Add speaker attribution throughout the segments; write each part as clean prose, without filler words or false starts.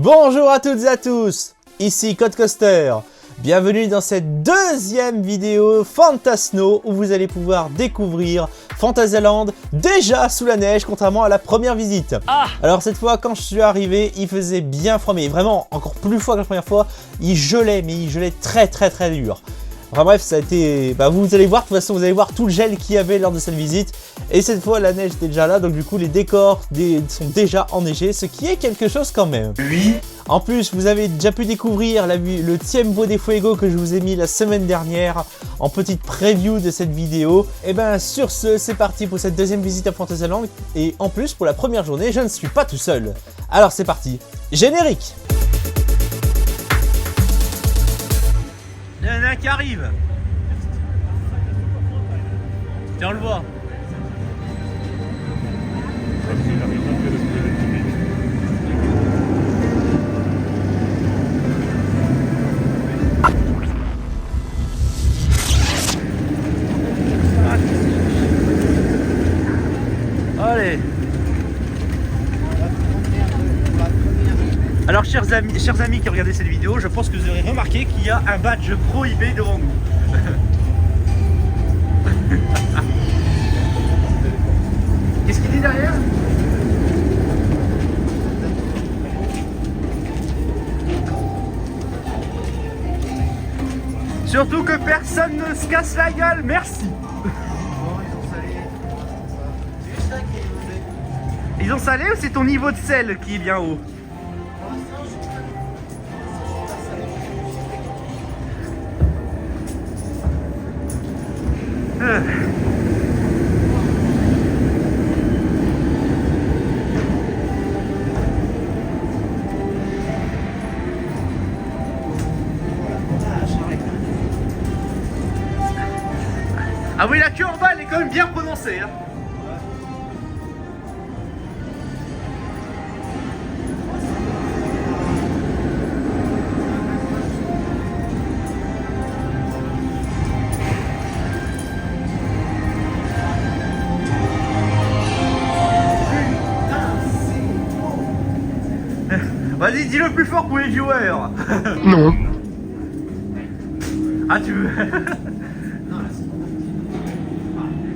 Speaker 1: Bonjour à toutes et à tous, ici Codecoaster. Bienvenue dans cette deuxième vidéo Fantasno où vous allez pouvoir découvrir Fantasyland déjà sous la neige contrairement à la première visite. Alors cette fois quand je suis arrivé il faisait bien froid mais vraiment encore plus froid que la première fois. Il gelait mais il gelait très dur. Enfin bref, ça a été... vous allez voir, de toute façon vous allez voir tout le gel qu'il y avait lors de cette visite. Et cette fois la neige était déjà là, donc du coup les décors sont déjà enneigés, ce qui est quelque chose quand même. Oui. En plus, vous avez déjà pu découvrir le Tiempo de Fuego que je vous ai mis la semaine dernière en petite preview de cette vidéo. Et ben sur ce, c'est parti pour cette deuxième visite à Fantasyland. Et en plus, pour la première journée, je ne suis pas tout seul. Alors c'est parti, générique.
Speaker 2: Il y en a un qui arrive. Tiens, on le voit. Allez. Alors chers amis qui regardez cette vidéo, je pense que vous aurez remarqué qu'il y a un badge prohibé devant nous. Qu'est-ce qu'il dit derrière? Surtout que personne ne se casse la gueule, merci. Ils ont salé ou c'est ton niveau de sel qui est bien haut? Ah oui, la queue en bas elle est quand même bien prononcée hein. Vas-y, dis-le plus fort pour les viewers.
Speaker 3: Non.
Speaker 2: Ah, tu veux?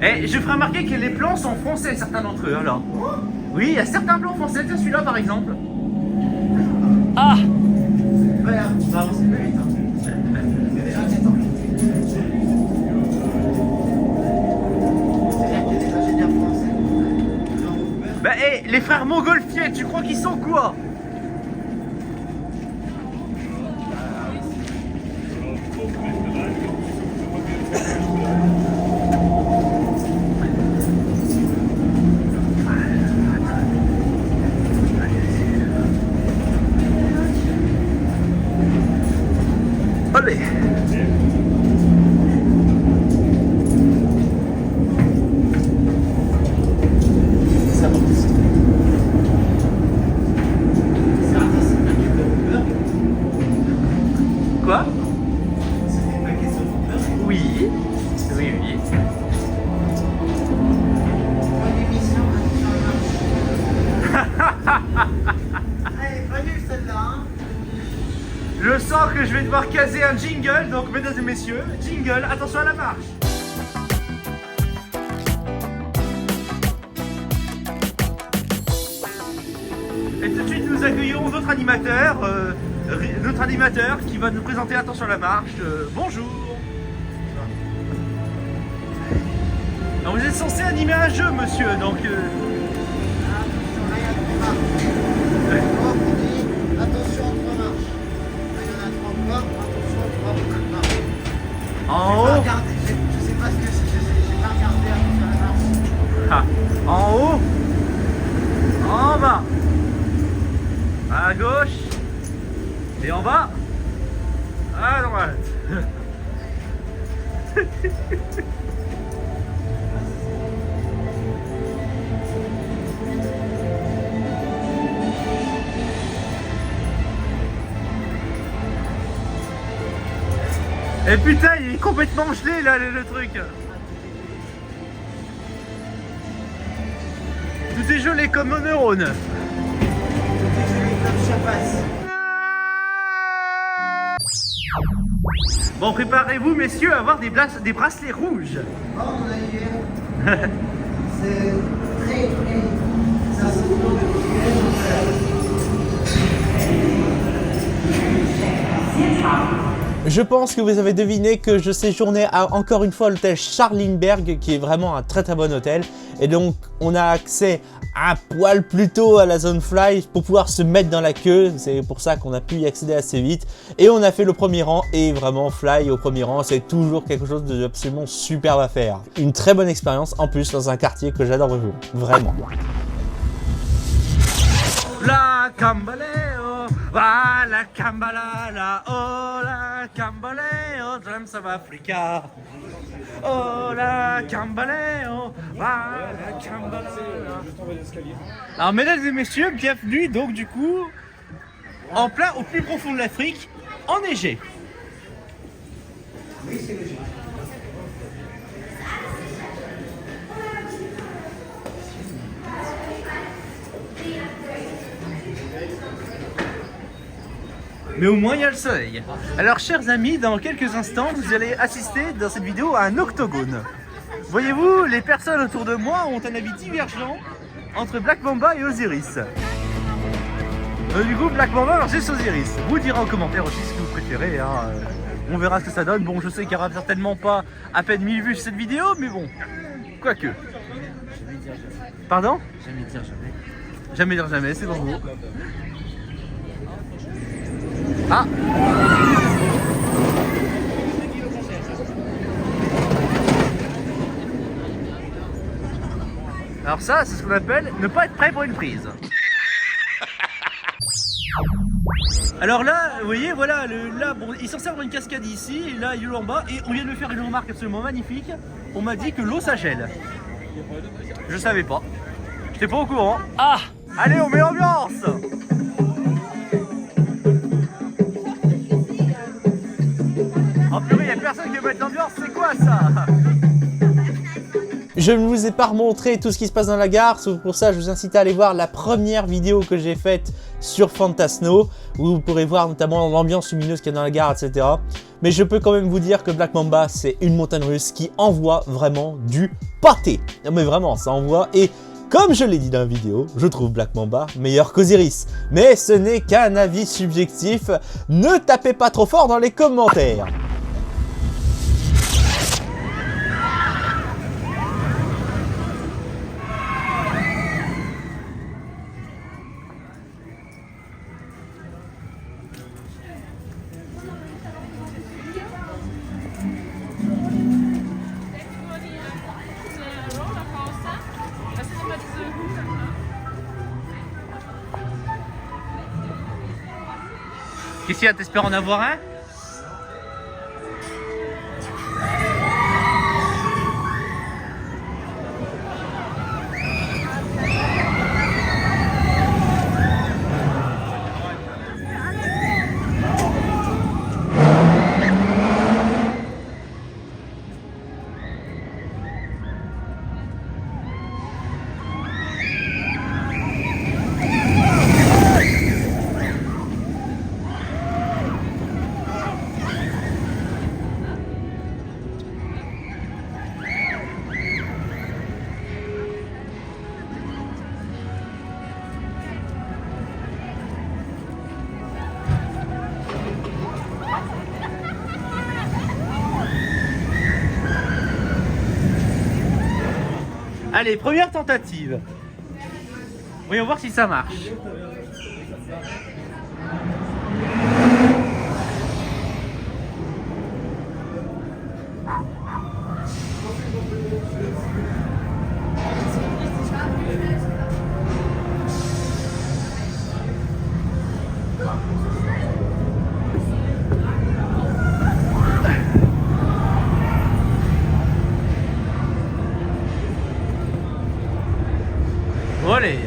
Speaker 2: Eh, je ferai remarquer que les plans sont français, certains d'entre eux, alors. Oui, il y a certains plans français, tiens celui-là par exemple. Ah!
Speaker 4: Ouais, tu vas avancer plus vite. C'est déjà 7 ans. C'est-à-dire qu'il y a des ingénieurs français.
Speaker 2: Bah, hé, les frères Montgolfier, tu crois qu'ils sont quoi? Allez.
Speaker 4: Ça va aussi. C'est un paquet de Uber.
Speaker 2: Quoi?
Speaker 4: C'est des paquets de Uber.
Speaker 2: Oui. Oui.
Speaker 4: Bonne émission, allez, pas nul celle-là, hein.
Speaker 2: Je sens que je vais devoir caser un jingle, donc mesdames et messieurs, jingle, attention à la marche. Et tout de suite nous accueillons notre animateur qui va nous présenter attention à la marche. Bonjour. Alors, vous êtes censé animer un jeu monsieur, donc...
Speaker 4: Attention, on marche. Il y en a 3 fois, attention, 3 marches.
Speaker 2: En haut.
Speaker 4: Je sais pas ce que c'est, j'ai pas regardé attention à la marche.
Speaker 2: En haut. En bas. À gauche. Et en bas. À droite. Et putain, il est complètement gelé là le truc. Tout est gelé comme nos neurones.
Speaker 4: Tout est gelé de surface.
Speaker 2: Bon, préparez-vous, messieurs, à avoir des bracelets rouges.
Speaker 4: Bon, on a hier. C'est très, ça se tourne de
Speaker 1: Je pense que vous avez deviné que je séjournais encore une fois à l'hôtel Charlingberg, qui est vraiment un très très bon hôtel. Et donc, on a accès un poil plus tôt à la zone fly pour pouvoir se mettre dans la queue. C'est pour ça qu'on a pu y accéder assez vite. Et on a fait le premier rang, et vraiment fly au premier rang, c'est toujours quelque chose d'absolument superbe à faire. Une très bonne expérience en plus dans un quartier que j'adore vraiment.
Speaker 2: La cambaleo, va la cambalala, oh la cambaleo, drum South Africa. Oh la cambaleo, va la cambalala. Alors mesdames et messieurs, bienvenue donc du coup en plein au plus profond de l'Afrique, enneigé.
Speaker 4: Oui, c'est léger.
Speaker 2: Mais au moins il y a le soleil. Alors chers amis, dans quelques instants, vous allez assister dans cette vidéo à un octogone. Voyez-vous, les personnes autour de moi ont un avis divergent entre Black Mamba et Osiris. Du coup, Black Mamba versus Osiris. Vous direz en commentaire aussi ce que vous préférez. Hein. On verra ce que ça donne. Bon, je sais qu'il n'y aura certainement pas à peine 1000 vues sur cette vidéo, mais bon, quoique.
Speaker 3: Jamais dire jamais.
Speaker 2: Pardon?
Speaker 3: Jamais dire jamais.
Speaker 2: Jamais dire jamais, c'est pour vous. Ah! Alors ça, c'est ce qu'on appelle ne pas être prêt pour une prise. Alors là, vous voyez, voilà, là, bon, il est censé avoir une cascade ici, et là, il est en bas, et on vient de me faire une remarque absolument magnifique. On m'a dit que l'eau, ça gèle. Je savais pas. J'étais pas au courant. Ah! Allez, on met l'ambiance! Oh purée, y'a personne qui veut mettre l'ambiance, c'est quoi ça?
Speaker 1: Je ne vous ai pas remontré tout ce qui se passe dans la gare, sauf pour ça je vous incite à aller voir la première vidéo que j'ai faite sur Fantasno, où vous pourrez voir notamment l'ambiance lumineuse qu'il y a dans la gare, etc. Mais je peux quand même vous dire que Black Mamba, c'est une montagne russe qui envoie vraiment du pâté. Non mais vraiment, ça envoie, et comme je l'ai dit dans la vidéo, je trouve Black Mamba meilleur qu'Osiris. Mais ce n'est qu'un avis subjectif, ne tapez pas trop fort dans les commentaires.
Speaker 2: Qu'est-ce qu'il y a, t'espères en avoir un? Allez, première tentative. Voyons voir si ça marche. Allez.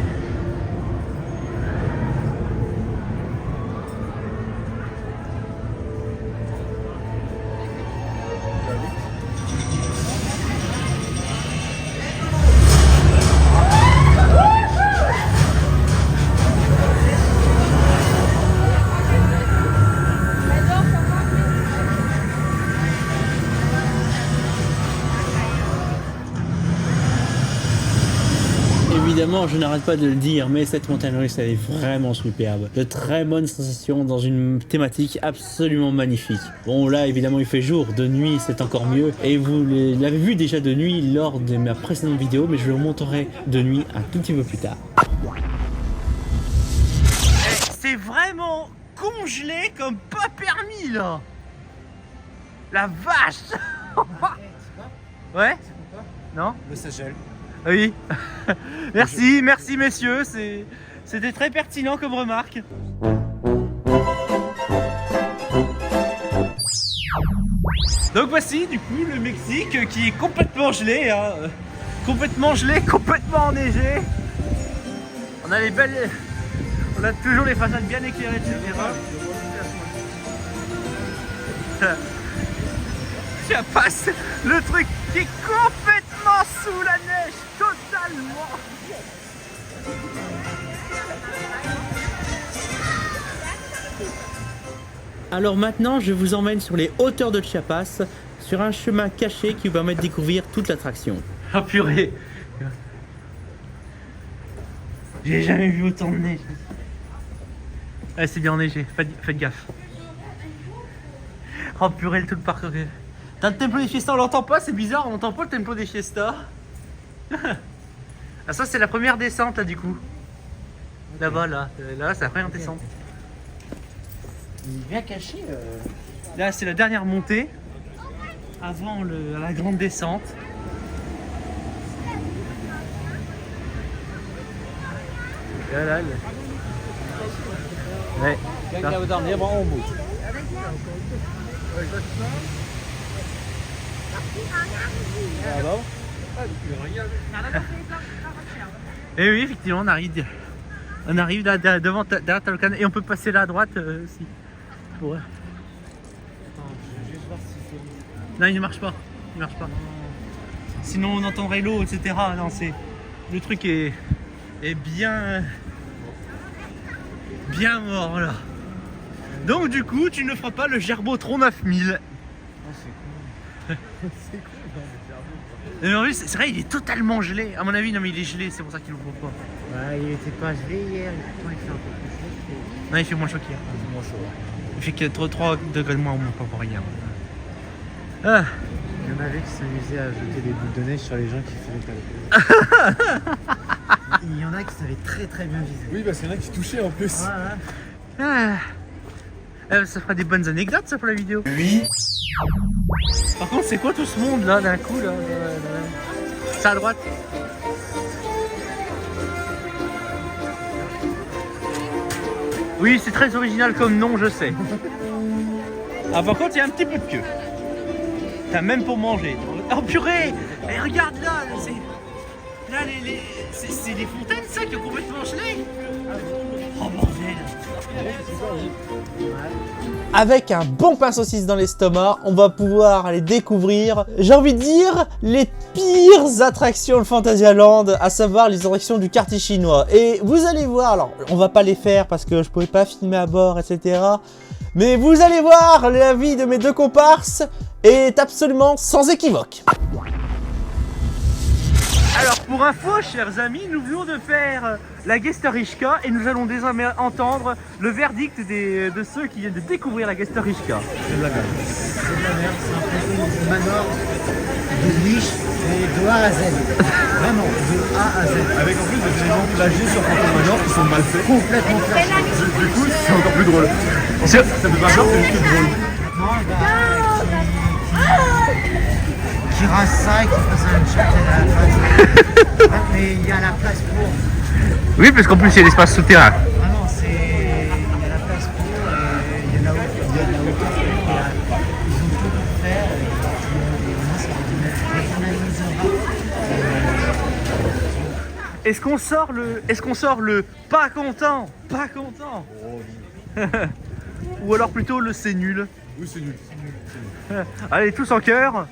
Speaker 3: Évidemment, je n'arrête pas de le dire, mais cette montagne russe, elle est vraiment superbe. De très bonnes sensations dans une thématique absolument magnifique. Bon, là, évidemment, il fait jour. De nuit, c'est encore mieux. Et vous l'avez vu déjà de nuit lors de ma précédente vidéo, mais je le montrerai de nuit un tout petit peu plus tard.
Speaker 2: C'est vraiment congelé comme pas permis là. La vache. Ouais. Non?
Speaker 1: Le Seychelles.
Speaker 2: Oui. Merci, merci messieurs, c'était très pertinent comme remarque. Donc voici du coup le Mexique qui est complètement gelé, hein. Complètement gelé, complètement enneigé. On a les belles, on a toujours les façades bien éclairées, etc. Ça passe le truc qui est complètement sous la neige, totalement.
Speaker 3: Alors maintenant, je vous emmène sur les hauteurs de Chiapas, sur un chemin caché qui vous permet de découvrir toute l'attraction.
Speaker 2: Oh purée. J'ai jamais vu autant de neige. Ouais, c'est bien enneigé, faites gaffe. Oh purée, tout le parc. T'as le Templo des Fiestas, on l'entend pas, c'est bizarre, on n'entend pas le Templo des Fiestas. Ah ça c'est la première descente là du coup. Là-bas là, c'est la première descente.
Speaker 3: Il est bien caché.
Speaker 2: Là c'est la dernière montée. Avant la grande descente. Là, ouais. Et oui, effectivement, on arrive là, devant derrière Talocan et on peut passer là à droite aussi. Ouais. Non, il ne marche pas. Il marche pas. Sinon, on entendrait l'eau, etc. Non, c'est le truc est bien mort là. Donc du coup, tu ne feras pas le Gerbotron 9000. Mais en plus, c'est vrai, il est totalement gelé. À mon avis, non mais il est gelé, c'est pour ça qu'il ouvre pas.
Speaker 3: Ouais, il était pas gelé hier, il fait un peu plus chaud.
Speaker 2: Non, il fait moins chaud qu'hier.
Speaker 1: Moins chaud.
Speaker 2: Il fait que 3 degrés de moins au moins pas pour hier. Ah.
Speaker 5: Il y en avait qui s'amusaient à jeter des boules de neige sur les gens qui faisaient pas Il y en a qui savaient très bien viser.
Speaker 1: Oui, parce qu'il y en a qui touchaient en plus.
Speaker 2: Ah. Ça fera des bonnes anecdotes ça pour la vidéo.
Speaker 1: Oui.
Speaker 2: Par contre, c'est quoi tout ce monde là d'un coup là? C'est à droite. Oui, c'est très original comme nom, je sais. Ah, par contre, il y a un petit peu de queue. T'as même pour manger. Oh purée! Mais regarde là, là c'est les fontaines ça qui ont complètement gelé. Oh bordel!
Speaker 1: Avec un bon pain saucisse dans l'estomac, on va pouvoir aller découvrir, j'ai envie de dire, les pires attractions de Fantasyland, à savoir les attractions du quartier chinois. Et vous allez voir, alors on va pas les faire parce que je pouvais pas filmer à bord, etc. Mais vous allez voir, l'avis de mes deux comparses est absolument sans équivoque.
Speaker 2: Alors pour info, chers amis, nous venons de faire la Gesterischka et nous allons désormais entendre le verdict de ceux qui viennent de découvrir la Gesterischka.
Speaker 5: C'est de la merde, c'est un peu manoir de niche et de A à Z. Vraiment, de A à Z.
Speaker 1: Avec en plus des éléments plagiés sur Phantom Manor qui sont mal faits.
Speaker 5: Complètement plagié.
Speaker 1: Du coup, c'est encore plus drôle. Ça fait pas peur, c'est juste drôle.
Speaker 5: Qui rase ça et qui faisait une châtelle à la face. Mais il y a la place pour.
Speaker 2: Oui, parce qu'en plus il y a l'espace souterrain.
Speaker 5: Ah non, c'est. Il y a la place pour. Il y a de la hauteur. Ils ont tout pour faire. Et moi, ça va
Speaker 2: Est-ce qu'on sort le pas content? Pas content. Ou alors plutôt le c'est nul.
Speaker 1: Oui, c'est nul.
Speaker 2: Allez, tous en chœur.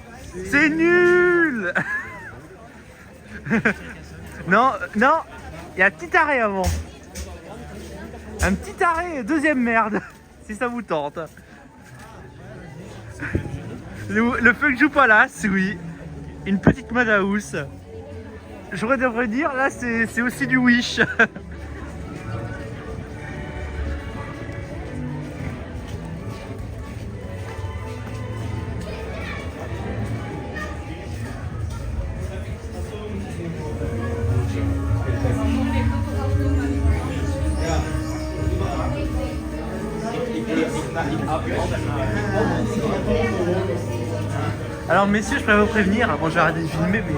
Speaker 2: C'est nul. Non, non, il y a un petit arrêt avant. Un petit arrêt, deuxième merde, si ça vous tente. Le Funk Joue Palace, oui. Une petite Madhouse. J'aurais devrais dire, là c'est aussi du Wish. Alors messieurs, je peux vous prévenir, bon j'ai arrêté de filmer, mais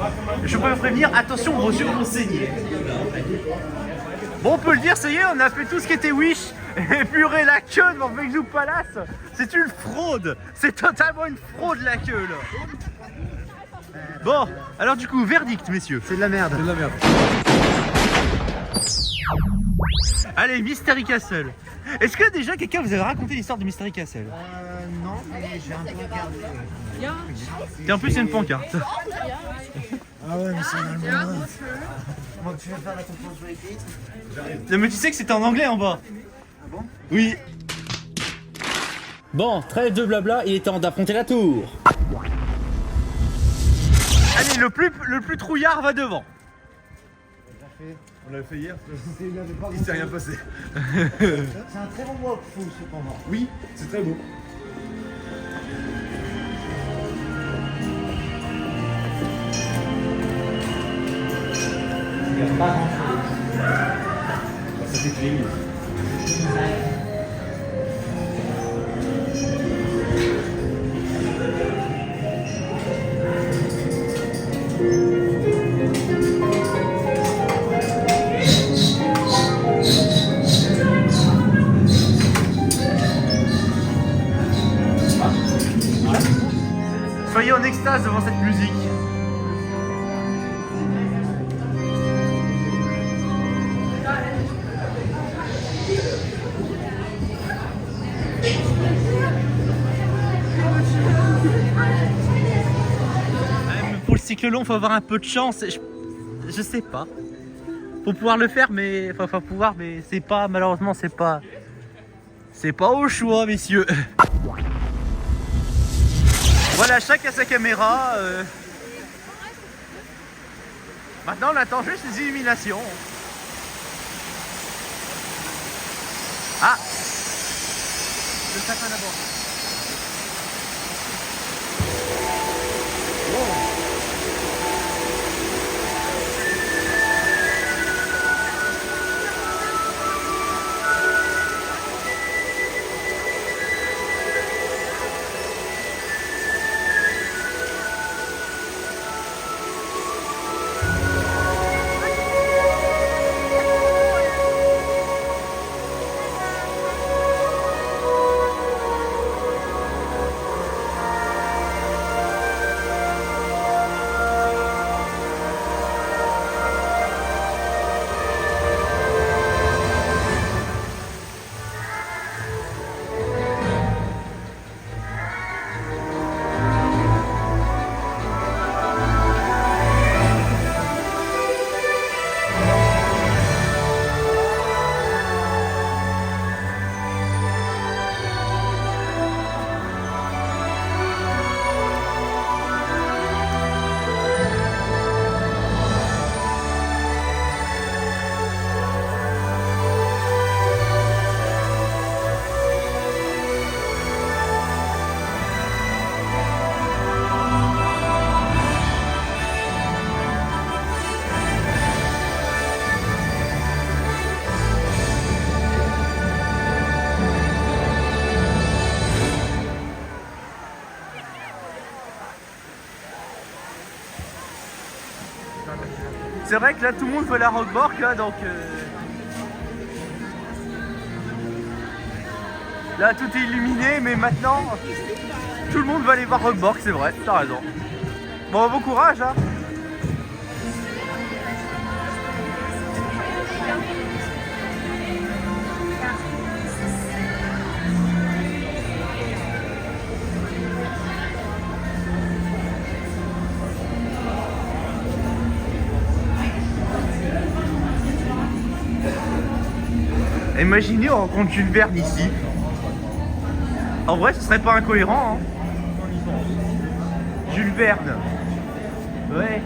Speaker 2: je peux vous prévenir, attention, vos yeux vont saigner. Bon, on peut le dire, ça y est, on a fait tout ce qui était Wish. Et purée, la queue devant Vexou Palace, c'est une fraude. C'est totalement une fraude, la queue là. Bon, alors du coup, verdict messieurs.
Speaker 5: C'est de la merde.
Speaker 2: Allez, Mystery Castle. Est-ce que déjà quelqu'un vous avait raconté l'histoire de Mystery Castle?
Speaker 5: Non, mais j'ai un peu regardé.
Speaker 2: Et en plus, c'est une pancarte.
Speaker 5: Ah ouais, mais c'est en allemand. Moi, tu vas faire la conférence sur les titres?
Speaker 2: Mais tu sais que c'était en anglais en bas.
Speaker 5: Ah bon?
Speaker 2: Oui.
Speaker 3: Bon, trêve de blabla, il est temps d'affronter la tour.
Speaker 2: Allez, le plus trouillard va devant.
Speaker 6: On l'a fait hier,
Speaker 5: Il
Speaker 6: il s'est rien passé.
Speaker 5: C'est un très bon walkthrough cependant.
Speaker 6: Oui, c'est très beau.
Speaker 5: Il n'y a pas grand-chose.
Speaker 6: Ça fait clean.
Speaker 2: Soyez en extase devant cette musique. Pour le cycle long, faut avoir un peu de chance. Je sais pas. Faut pouvoir le faire, mais enfin pouvoir, mais c'est pas, malheureusement, c'est pas au choix, messieurs. Voilà, chacun sa caméra. Maintenant, on attend juste les illuminations. Ah, le sapin d'abord. C'est vrai que là tout le monde veut la Rockbork là, donc là tout est illuminé, mais maintenant tout le monde va aller voir Rockbork, c'est vrai, t'as raison. Bon, bon courage hein. Imaginez, on rencontre Jules Verne ici. En vrai, ce serait pas incohérent. Hein. Jules Verne. Ouais.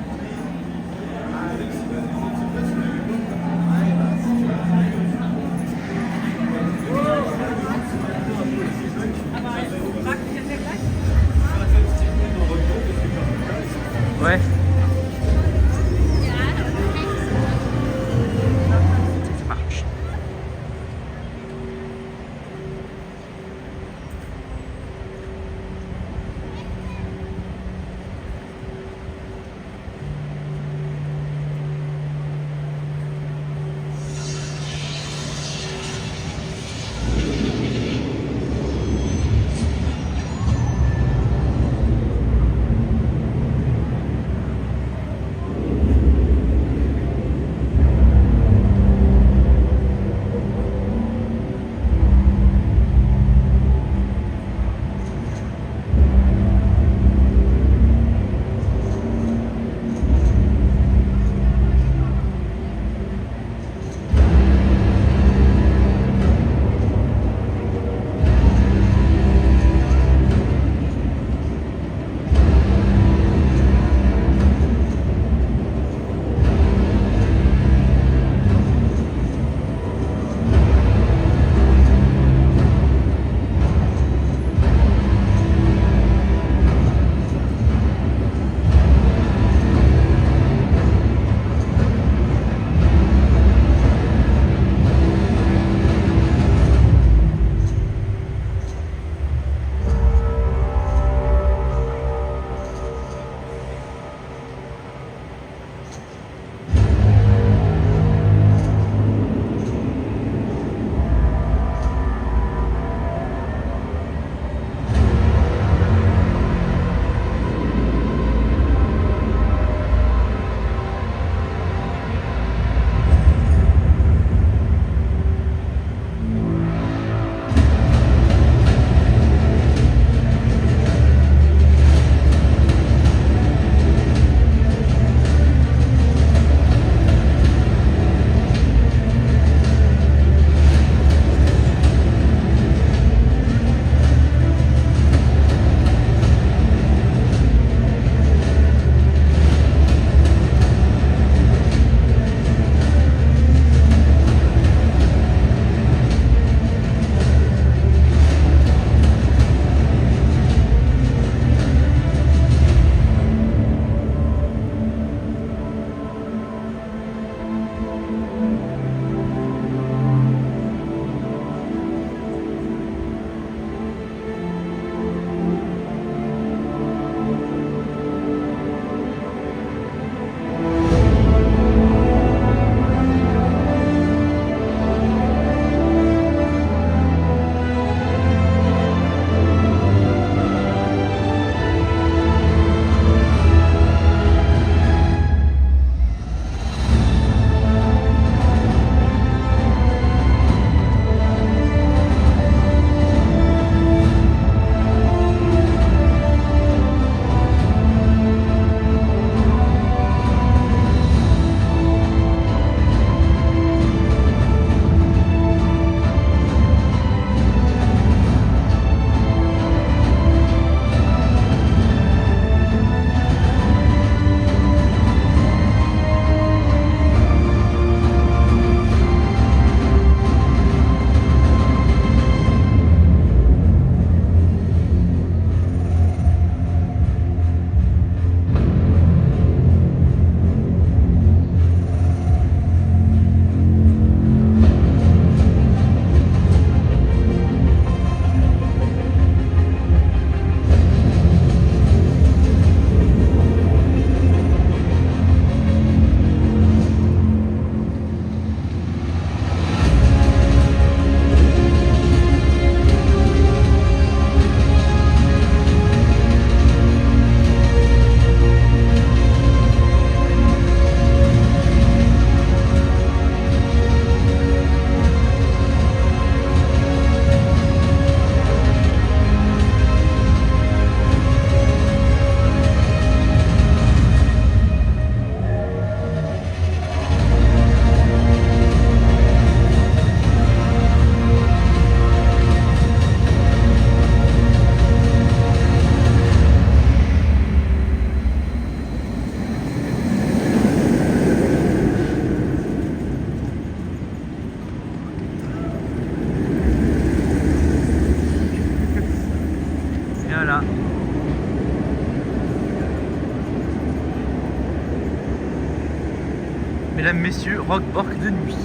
Speaker 2: mesdames, messieurs, Rockbork de nuit.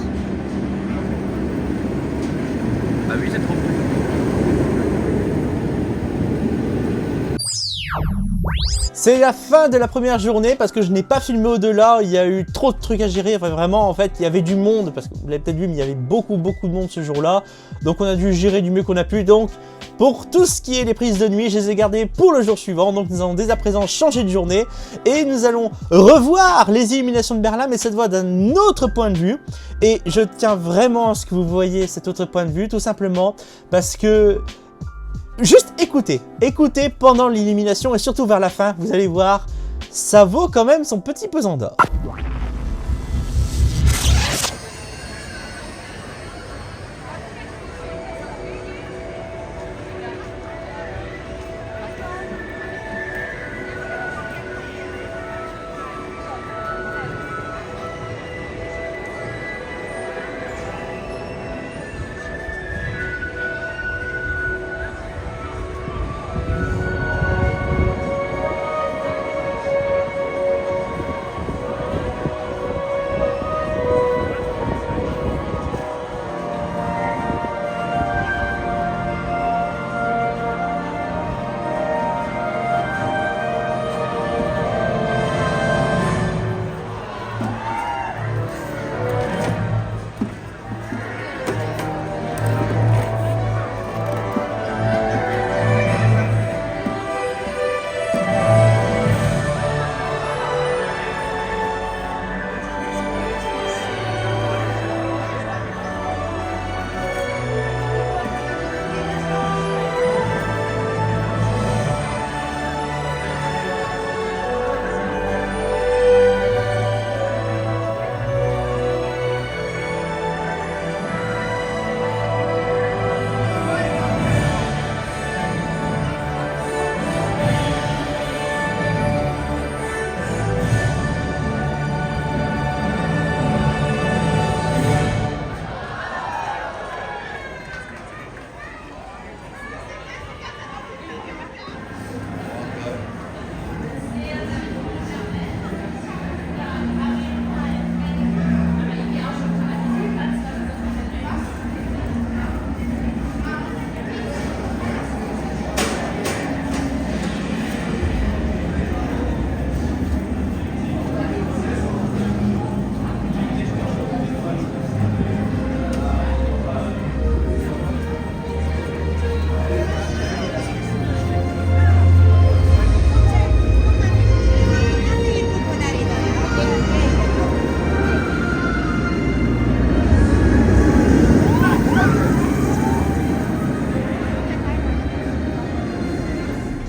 Speaker 2: Ah oui, c'est trop beau.
Speaker 1: C'est la fin de la première journée parce que je n'ai pas filmé au-delà, il y a eu trop de trucs à gérer, enfin vraiment en fait il y avait du monde, parce que vous l'avez peut-être vu mais il y avait beaucoup de monde ce jour-là, donc on a dû gérer du mieux qu'on a pu, donc pour tout ce qui est les prises de nuit, je les ai gardées pour le jour suivant, donc nous allons dès à présent changer de journée et nous allons revoir les illuminations de Berlin mais cette fois d'un autre point de vue, et je tiens vraiment à ce que vous voyez cet autre point de vue, tout simplement parce que juste écoutez pendant l'illumination et surtout vers la fin, vous allez voir, ça vaut quand même son petit pesant d'or.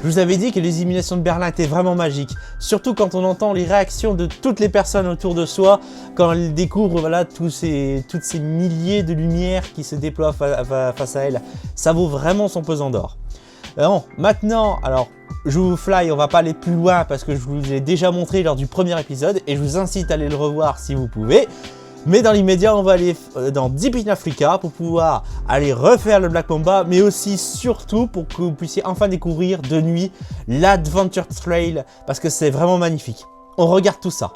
Speaker 1: Je vous avais dit que les illuminations de Berlin étaient vraiment magiques, surtout quand on entend les réactions de toutes les personnes autour de soi, quand elles découvrent voilà, toutes ces milliers de lumières qui se déploient face à elles. Ça vaut vraiment son pesant d'or. Bon, maintenant, alors, je vous fly, on va pas aller plus loin parce que je vous l'ai déjà montré lors du premier épisode et je vous incite à aller le revoir si vous pouvez. Mais dans l'immédiat, on va aller dans Deep in Africa pour pouvoir aller refaire le Black Mamba, mais aussi surtout pour que vous puissiez enfin découvrir de nuit l'Adventure Trail parce que c'est vraiment magnifique. On regarde tout ça.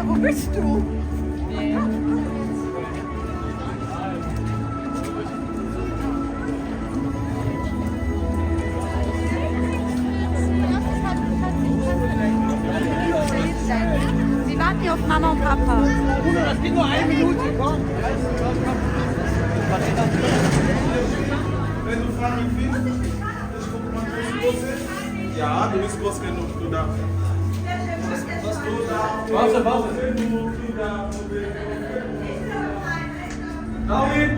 Speaker 7: wo bist du?
Speaker 8: Sie warten hier auf Mama und Papa.
Speaker 7: Bruder, das geht nur 1 Minute, komm.
Speaker 9: Wenn du Fragen findest, ich guck mal, wo du bist. Ja, du bist groß genug, du darfst. Was du darfst. Warte, warte. Du darfst. David!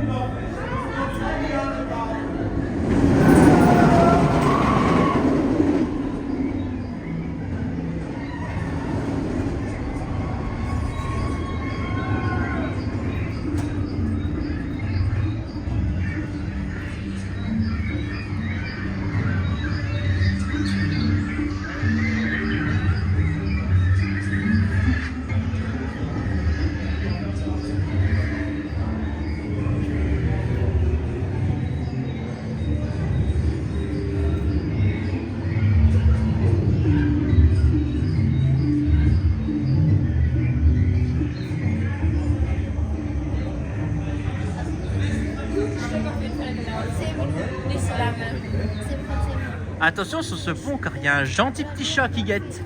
Speaker 2: Attention sur ce pont car il y a un gentil petit chat qui guette.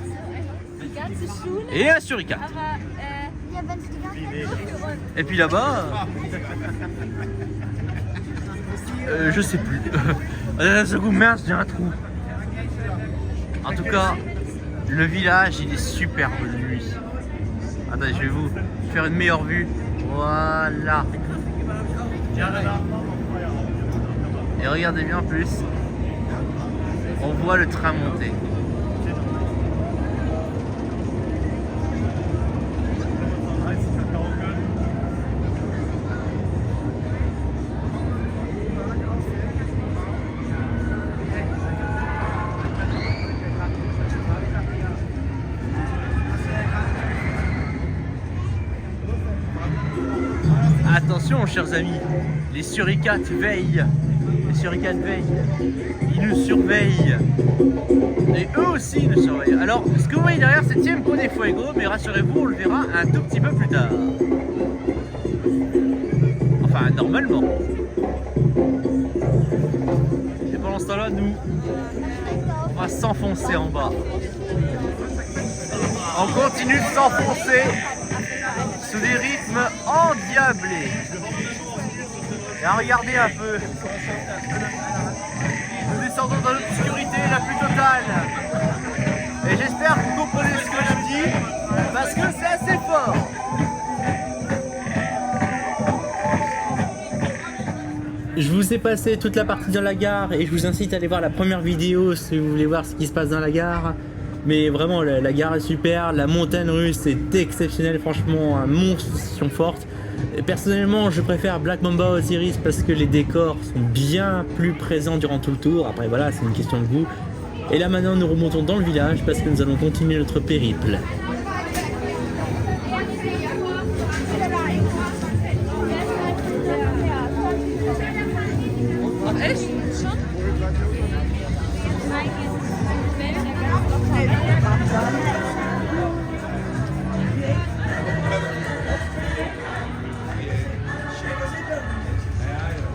Speaker 2: Et un suricate. Et puis là-bas... je sais plus. Ce coup mince, j'ai un trou. En tout cas, le village il est superbe de nuit. Attendez, je vais vous faire une meilleure vue. Voilà. Et regardez bien en plus. On voit le train monter. Attention, chers amis, les suricates veillent. Les suricates veillent. Ils nous surveillent. Et eux aussi nous surveillent. Alors, ce que vous voyez derrière, c'est Tiempo de Fuego, mais rassurez-vous, on le verra un tout petit peu plus tard. Enfin, normalement. Et pendant ce temps-là, nous, on va s'enfoncer en bas. On continue de s'enfoncer sous des rythmes endiablés. Et regardez un peu. Nous descendons dans l'obscurité la plus totale. Et j'espère que vous comprenez ce que je dis, parce que c'est assez fort.
Speaker 3: Je vous ai passé toute la partie dans la gare et je vous incite à aller voir la première vidéo si vous voulez voir ce qui se passe dans la gare. Mais vraiment, la gare est super, la montagne russe est exceptionnelle, franchement, un monstre de sensation forte. Et personnellement, je préfère Black Mamba Osiris parce que les décors sont bien plus présents durant tout le tour. Après voilà, c'est une question de goût. Et là maintenant, nous remontons dans le village parce que nous allons continuer notre périple.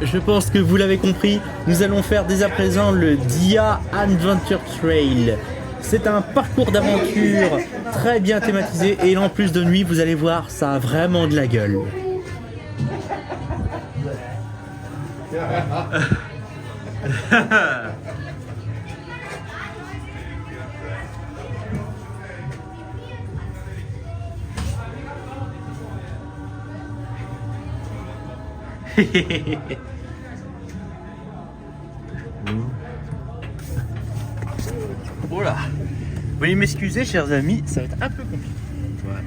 Speaker 3: Je pense que vous l'avez compris, nous allons faire dès à présent le Dia Adventure Trail. C'est un parcours d'aventure très bien thématisé et en plus de nuit, vous allez voir, ça a vraiment de la gueule.
Speaker 2: Voilà. Veuillez m'excuser, chers amis, ça va être un peu compliqué. Voilà.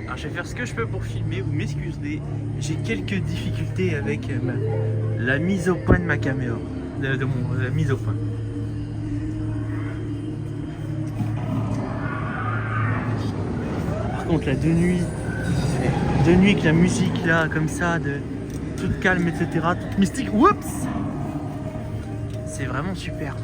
Speaker 2: Alors, je vais faire ce que je peux pour filmer. Vous m'excusez, j'ai quelques difficultés avec la mise au point de ma caméra, la mise au point. Par contre là de nuit avec la musique là comme ça toute calme, etc. Toute mystique. Oups! C'est vraiment superbe.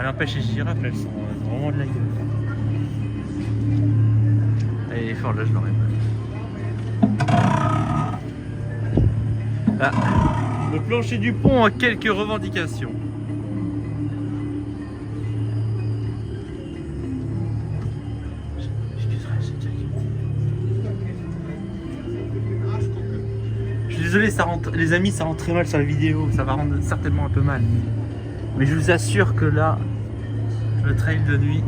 Speaker 2: N'empêche, les girafes, elles sont vraiment de la gueule. Elle est forte, là, je l'aurais pas. Ah, le plancher du pont a quelques revendications. Je suis désolé, ça rentre, les amis, ça rend très mal sur la vidéo. Ça va rendre certainement un peu mal. Mais je vous assure que là, le trail de nuit,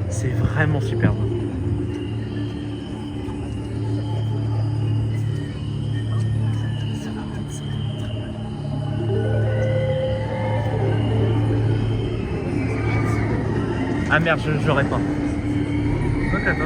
Speaker 2: c'est vraiment superbe. Ah merde, je l'aurais pas. Ok, attends.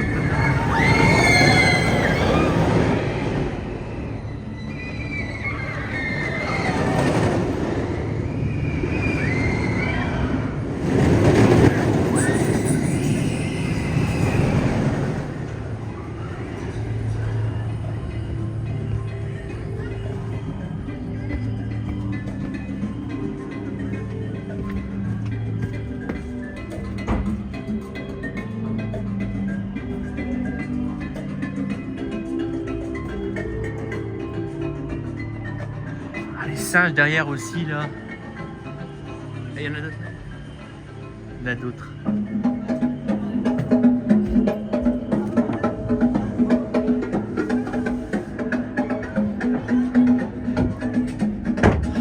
Speaker 2: Singes derrière aussi là. Et il y en a d'autres. Il y en a d'autres.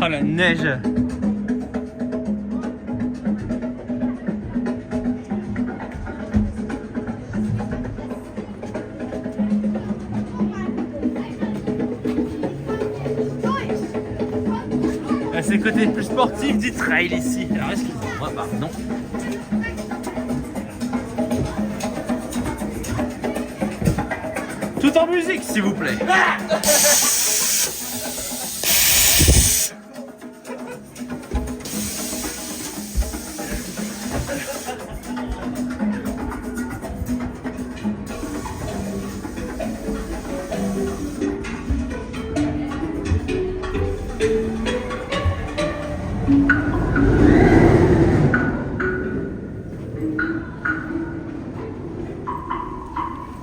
Speaker 2: Oh la neige. C'est le côté plus sportif du trail ici. Alors excusez-moi, pardon. Tout en musique, s'il vous plaît.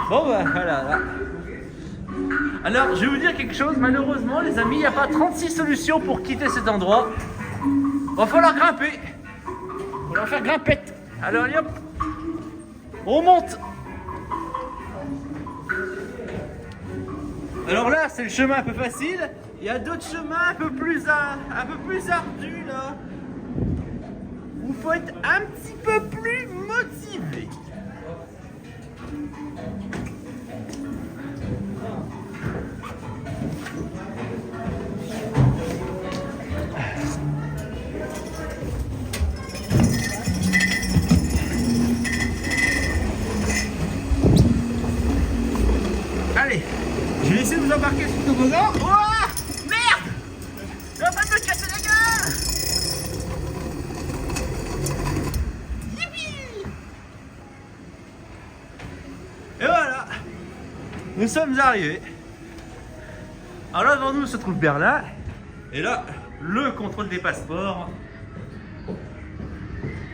Speaker 2: Bon bah voilà là. Alors je vais vous dire quelque chose, malheureusement les amis, il n'y a pas 36 solutions pour quitter cet endroit. Va falloir grimper. On va faire grimpette. Alors allez hop. On monte. Alors là c'est le chemin un peu facile. Il y a d'autres chemins un peu plus ardus là. Où il faut être un petit peu plus motivé. Allez, je vais essayer de vous embarquer sur le toboggan. Oh, merde! Je vais pas me casser la gueule! Yippee! Et voilà, nous sommes arrivés. Alors là devant nous se trouve Berlin. Et là, le contrôle des passeports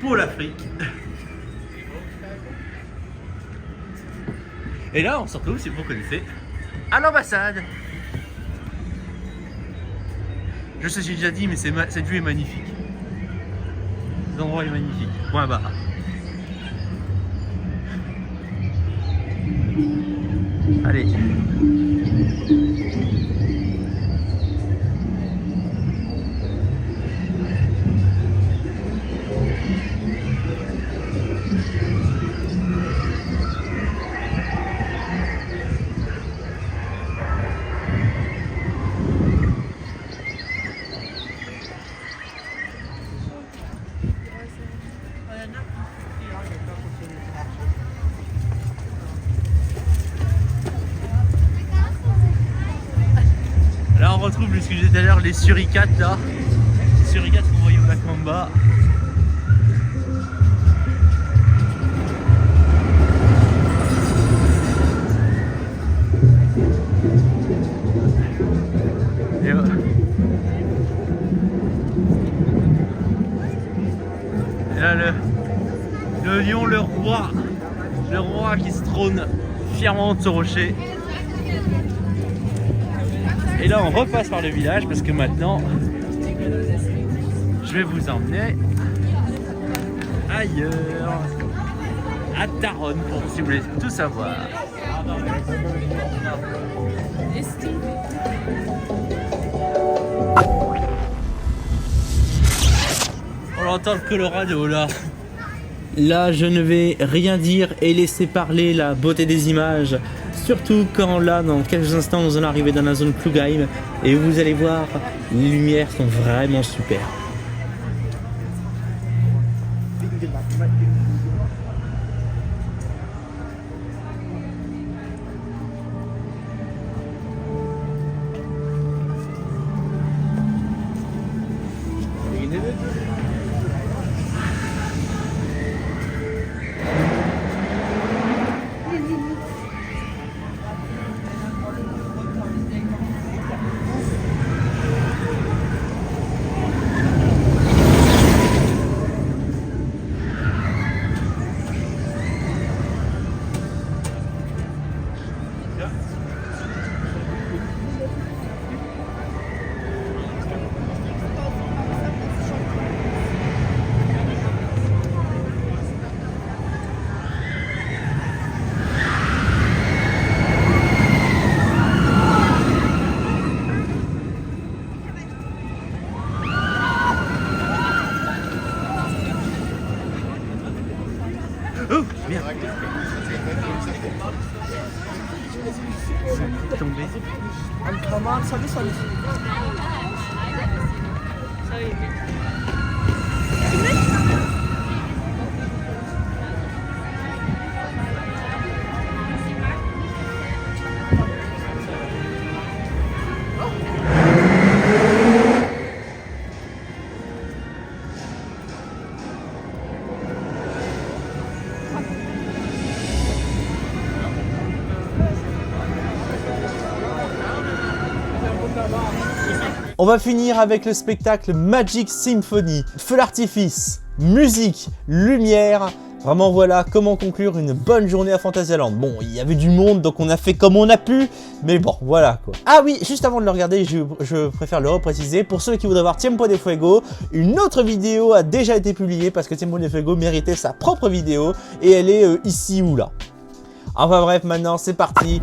Speaker 2: pour l'Afrique. Et là, on se retrouve, si vous connaissez, à l'ambassade. Je sais, j'ai déjà dit, mais cette vue est magnifique. Cet endroit est magnifique. Point barre. Allez. ce que je disais tout à l'heure, les suricates là. Les suricates qu'on voyait au lac Mamba. Et là le lion, le roi qui se trône fièrement de ce rocher. Et là on repasse par le village parce que maintenant je vais vous emmener ailleurs, à Taronne, pour si vous voulez tout savoir. On entend le Colorado là.
Speaker 3: Là, je ne vais rien dire et laisser parler la beauté des images. Surtout quand là, dans quelques instants, nous allons arriver dans la zone Klugheim et vous allez voir, les lumières sont vraiment super.
Speaker 2: Oh merde. Tombé.
Speaker 1: On va finir avec le spectacle Magic Symphony. Feu d'artifice, musique, lumière. Vraiment voilà comment conclure une bonne journée à Fantasyland. Bon, il y avait du monde donc on a fait comme on a pu, mais bon voilà quoi. Ah oui, juste avant de le regarder, je préfère le repréciser. Pour ceux qui voudraient voir Tiempo de Fuego, une autre vidéo a déjà été publiée parce que Tiempo de Fuego méritait sa propre vidéo et elle est ici ou là. Enfin bref, maintenant c'est parti.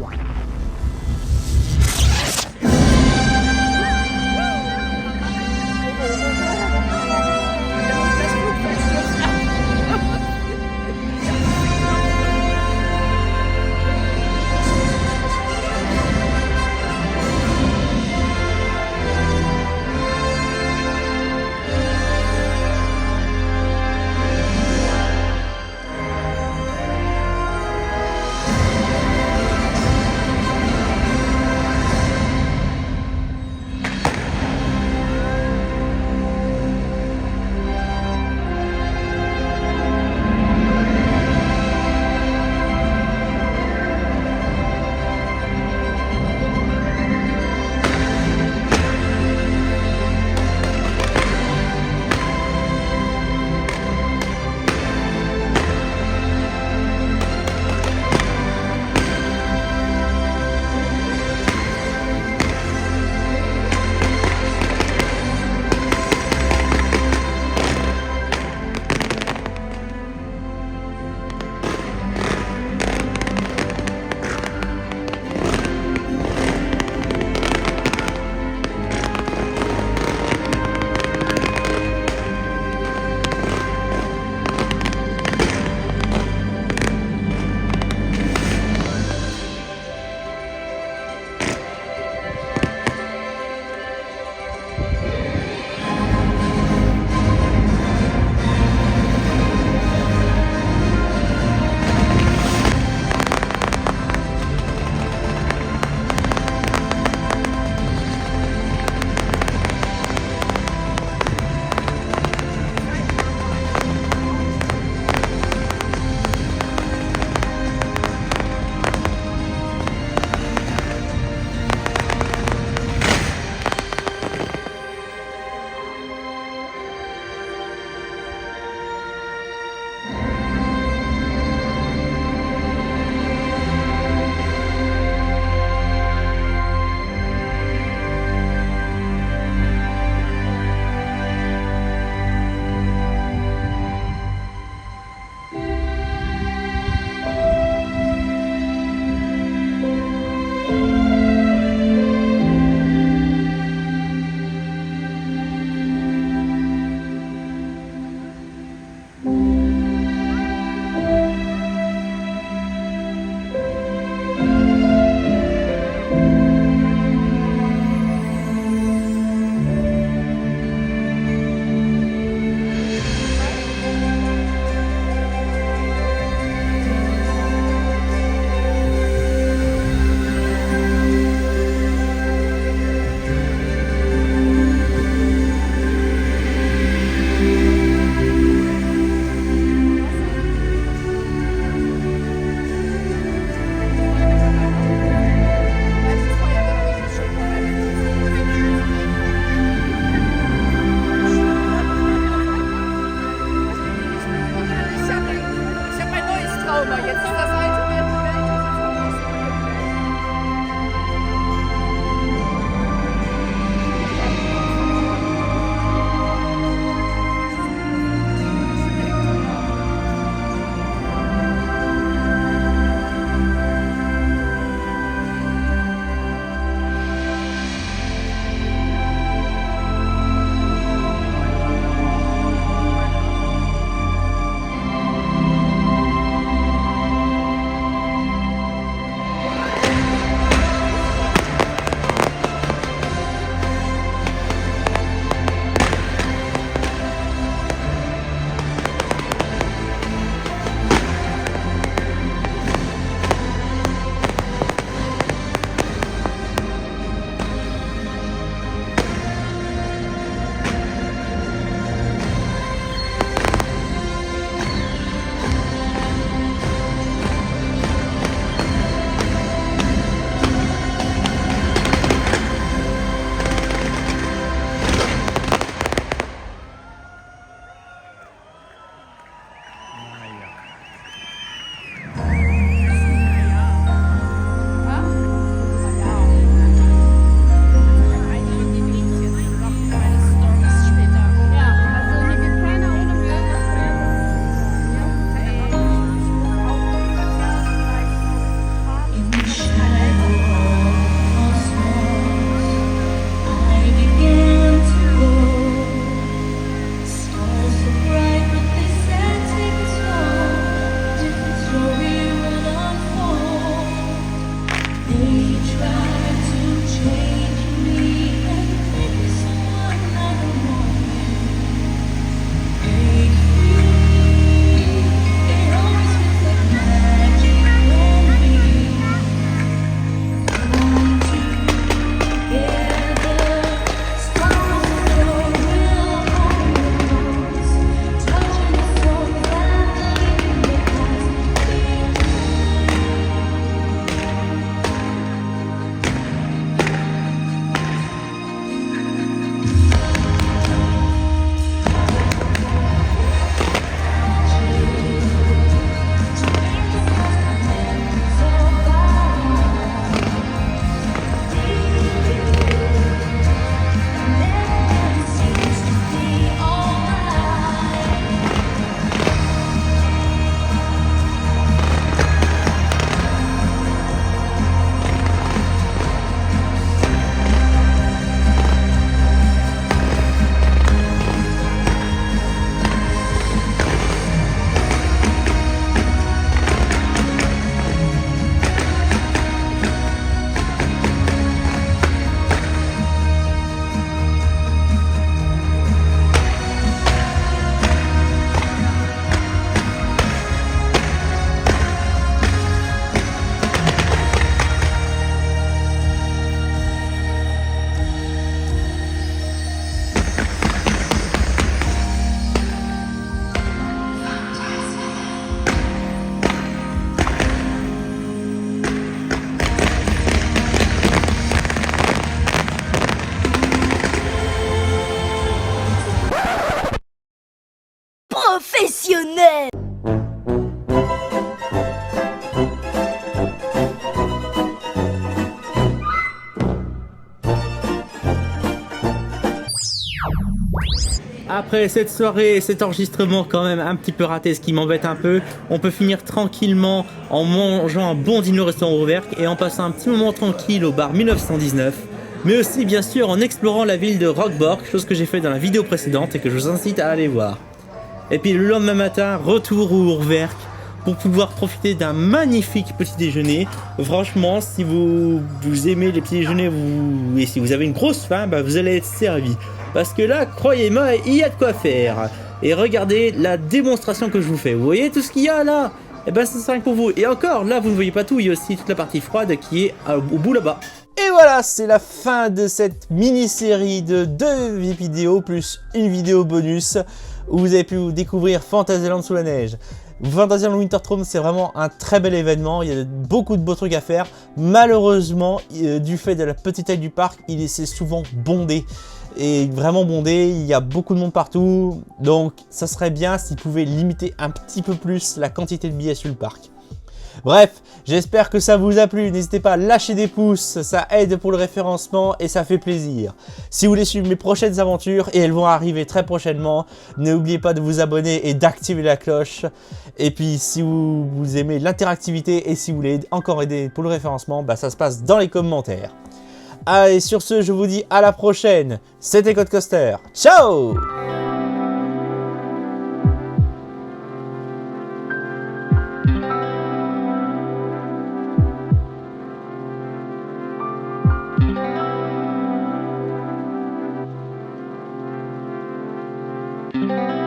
Speaker 8: mal, jetzt ist das alte Bild die Welt, das ist schon das neue Bild.
Speaker 10: professionnel.
Speaker 3: Après cette soirée et cet enregistrement quand même un petit peu raté, ce qui m'embête un peu, on peut finir tranquillement en mangeant un bon dîner au restaurant Rouvercle et en passant un petit moment tranquille au bar 1919, mais aussi bien sûr en explorant la ville de Rockborg, chose que j'ai fait dans la vidéo précédente et que je vous incite à aller voir. Et puis le lendemain matin, retour au Rouvercle pour pouvoir profiter d'un magnifique petit déjeuner. Franchement, si vous aimez les petits déjeuners et si vous avez une grosse faim, bah, vous allez être servi. Parce que là, croyez-moi, il y a de quoi faire. Et regardez la démonstration que je vous fais. Vous voyez tout ce qu'il y a là? Et ben c'est 5 pour vous. Et encore, là, vous ne voyez pas tout. Il y a aussi toute la partie froide qui est au bout là-bas.
Speaker 1: Et voilà, c'est la fin de cette mini-série de 2 vidéos plus une vidéo bonus où vous avez pu découvrir Fantasyland sous la neige. Fantasyland Winterthrone, c'est vraiment un très bel événement, il y a beaucoup de beaux trucs à faire. Malheureusement, du fait de la petite taille du parc, c'est souvent bondé. est vraiment bondé, il y a beaucoup de monde partout, donc ça serait bien s'ils pouvaient limiter un petit peu plus la quantité de billets sur le parc. Bref, j'espère que ça vous a plu, n'hésitez pas à lâcher des pouces, ça aide pour le référencement et ça fait plaisir. Si vous voulez suivre mes prochaines aventures, et elles vont arriver très prochainement, n'oubliez pas de vous abonner et d'activer la cloche. Et puis si vous aimez l'interactivité et si vous voulez encore aider pour le référencement, bah, ça se passe dans les commentaires. Allez, sur ce, je vous dis à la prochaine, c'était CodeCoaster, ciao!
Speaker 8: Thank you.